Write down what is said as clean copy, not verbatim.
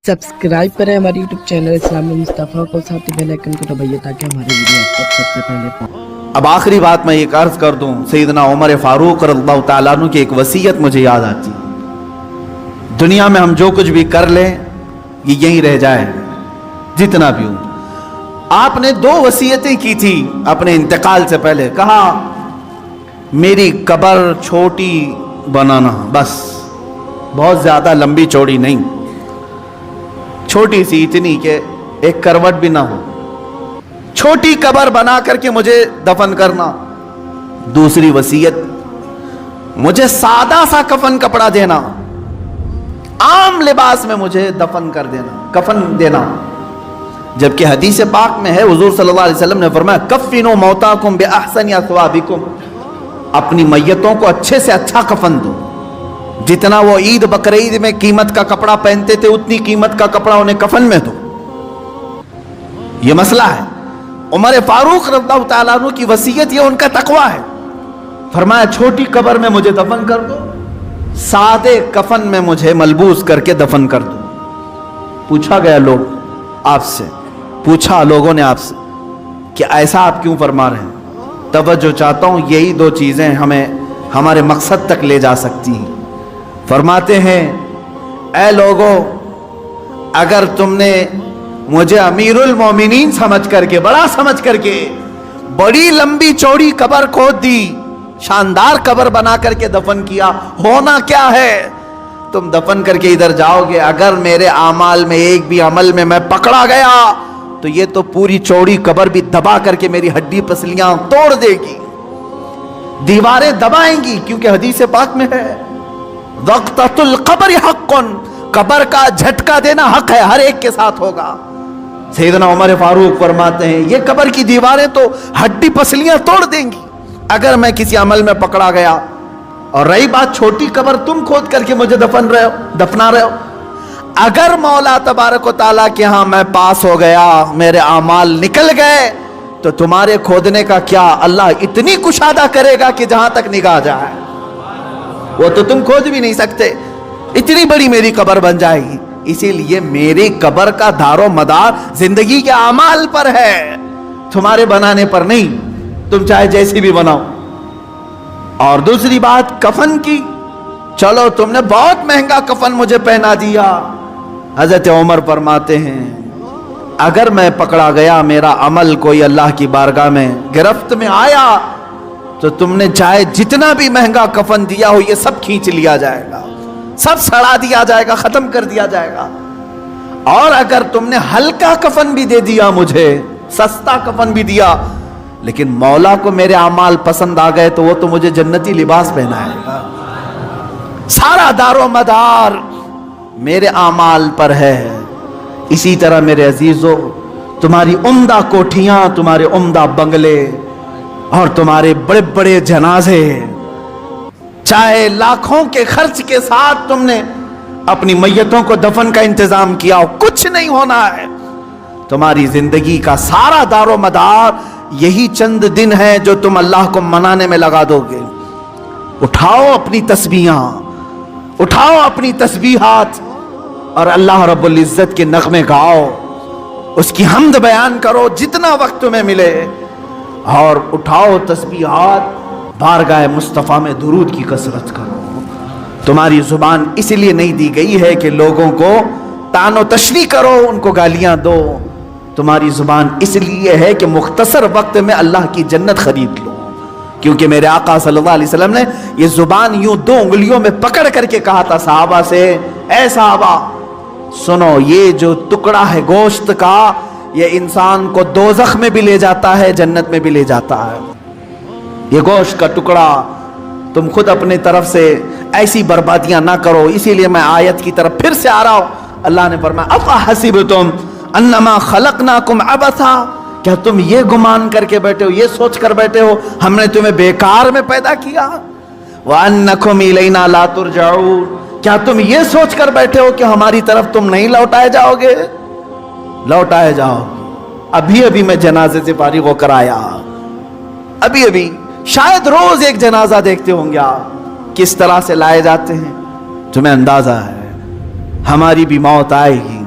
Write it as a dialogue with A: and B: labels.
A: Subscribe करें हमारे YouTube channel इस्लामी मुस्तफ़ा को, साथ ही बेल आइकन को दबाइए ताकि हमारे वीडियो आप तक सबसे पहले पहुंचे।
B: अब आखिरी बात मैं एक अर्ज कर दूं, सैयदना उमर फारूक रज़ियल्लाहु ताला अन्हु की एक वसीयत मुझे याद आती है। दुनिया में हम जो कुछ भी कर लें ये यहीं रह जाए, जितना भी हो। आपने दो वसीयतें की थी अपने इंतकाल से पहले। कहा मेरी कब्र छोटी बनाना, बस बहुत ज्यादा लंबी चौड़ी नहीं, छोटी सी, इतनी के एक करवट भी ना हो, छोटी कब्र बना करके मुझे दफन करना। दूसरी वसीयत, मुझे सादा सा कफन कपड़ा देना, आम लिबास में मुझे दफन कर देना, कफन देना। जबकि हदीस पाक में है, हुजूर सल्लल्लाहु अलैहि वसल्लम ने फरमाया कफ़िनो मौताकुम बिअहसनि अस्वाबिकुम, अपनी मैयतों को अच्छे से अच्छा कफन दो। जितना वो ईद बकरीद में कीमत का कपड़ा पहनते थे उतनी कीमत का कपड़ा उन्हें कफन में दो। ये मसला है। उमर फारूक रज़ियल्लाहु ताला अन्हु की वसीयत, ये उनका तकवा है। फरमाया छोटी कब्र में मुझे दफन कर दो, सादे कफन में मुझे मलबूस करके दफन कर दो। पूछा गया लोग आपसे, पूछा लोगों ने आपसे कि ऐसा आप क्यों फरमा रहे हैं? तवज्जो चाहता हूं, यही दो चीजें हमें हमारे मकसद तक ले जा सकती हैं। फरमाते हैं, ऐ लोगों, अगर तुमने मुझे अमीरुल मोमिनीन समझ करके, बड़ा समझ करके बड़ी लंबी चौड़ी कब्र खोद दी, शानदार कब्र बना करके दफन किया, होना क्या है? तुम दफन करके इधर जाओगे, अगर मेरे आमाल में एक भी अमल में मैं पकड़ा गया तो ये तो पूरी चौड़ी कब्र भी दबा करके मेरी हड्डी पसलियां तोड़ देगी, दीवारें दबाएंगी। क्योंकि हदीस पाक में है वक्ततुल क़ब्र हक़्क़ुन, कब्र का झटका देना हक है, हर एक के साथ होगा। सैयदना उमर फारूक फरमाते हैं ये कब्र की दीवारें तो हड्डी पसलियां तोड़ देंगी अगर मैं किसी अमल में पकड़ा गया। और रही बात छोटी कब्र, तुम खोद करके मुझे दफना रहे हो, अगर मौला तबारक व तआला के यहां मैं पास हो गया, मेरे आमाल निकल गए, तो तुम्हारे खोदने का क्या, अल्लाह इतनी कुशादा करेगा कि जहां तक निगाह जाए वो तो तुम खोद भी नहीं सकते, इतनी बड़ी मेरी कब्र बन जाएगी। इसीलिए मेरी कब्र का दारो मदार जिंदगी के आमाल पर है, तुम्हारे बनाने पर नहीं, तुम चाहे जैसी भी बनाओ। और दूसरी बात कफन की, चलो तुमने बहुत महंगा कफन मुझे पहना दिया। हजरत उमर फरमाते हैं अगर मैं पकड़ा गया, मेरा अमल कोई अल्लाह की बारगाह में गिरफ्त में आया, तो तुमने चाहे जितना भी महंगा कफन दिया हो ये सब खींच लिया जाएगा, सब सड़ा दिया जाएगा, खत्म कर दिया जाएगा। और अगर तुमने हल्का कफन भी दे दिया मुझे, सस्ता कफन भी दिया, लेकिन मौला को मेरे आमाल पसंद आ गए, तो वो तो मुझे जन्नती लिबास पहनाएगा। सारा दारो मदार मेरे आमाल पर है। इसी तरह मेरे अजीजों, तुम्हारी उम्दा कोठियां, तुम्हारे उम्दा बंगले और तुम्हारे बड़े बड़े जनाजे, चाहे लाखों के खर्च के साथ तुमने अपनी मैयतों को दफन का इंतजाम किया हो, कुछ नहीं होना है। तुम्हारी जिंदगी का सारा दारो मदार यही चंद दिन है जो तुम अल्लाह को मनाने में लगा दोगे। उठाओ अपनी तस्बीहां, उठाओ अपनी तस्बीहात और अल्लाह रब्बुल इज्जत के नगमे गाओ, उसकी हम्द बयान करो जितना वक्त तुम्हें मिले, और उठाओ तस्बीहात, बारगाह मुस्तफ़ा में दुरूद की कसरत करो। तुम्हारी जुबान इसलिए नहीं दी गई है कि लोगों को तानो तशरी करो, उनको गालियां दो। तुम्हारी जुबान इसलिए है कि मुख्तसर वक्त में अल्लाह की जन्नत खरीद लो। क्योंकि मेरे आका सल्लल्लाहु अलैहि वसल्लम ने ये जुबान यूं दो उंगलियों में पकड़ करके कहा था सहाबा से, ऐ सहाबा सुनो, ये जो टुकड़ा है गोश्त का, ये इंसान को दोज़ख में भी ले जाता है, जन्नत में भी ले जाता है। ये गोश्त का टुकड़ा, तुम खुद अपने तरफ से ऐसी बर्बादियां ना करो। इसीलिए मैं आयत की तरफ फिर से आ रहा हूं। अल्लाह ने फरमाया अफ़हसिबतुम अन्नमा खलक़नाकुम अबसा, क्या तुम ये गुमान करके बैठे हो, ये सोच कर बैठे हो हमने तुम्हें बेकार में पैदा किया? व अन्नकुम इलैना ला तुरजाऊन, क्या तुम ये सोच कर बैठे हो कि हमारी तरफ तुम नहीं लौटाए जाओगे? लौटाए जाओ। अभी अभी मैं जनाजे से फारिग होकर आया, अभी अभी, शायद रोज एक जनाजा देखते होंगे आप, किस तरह से लाए जाते हैं, तुम्हें अंदाजा है हमारी भी मौत आएगी।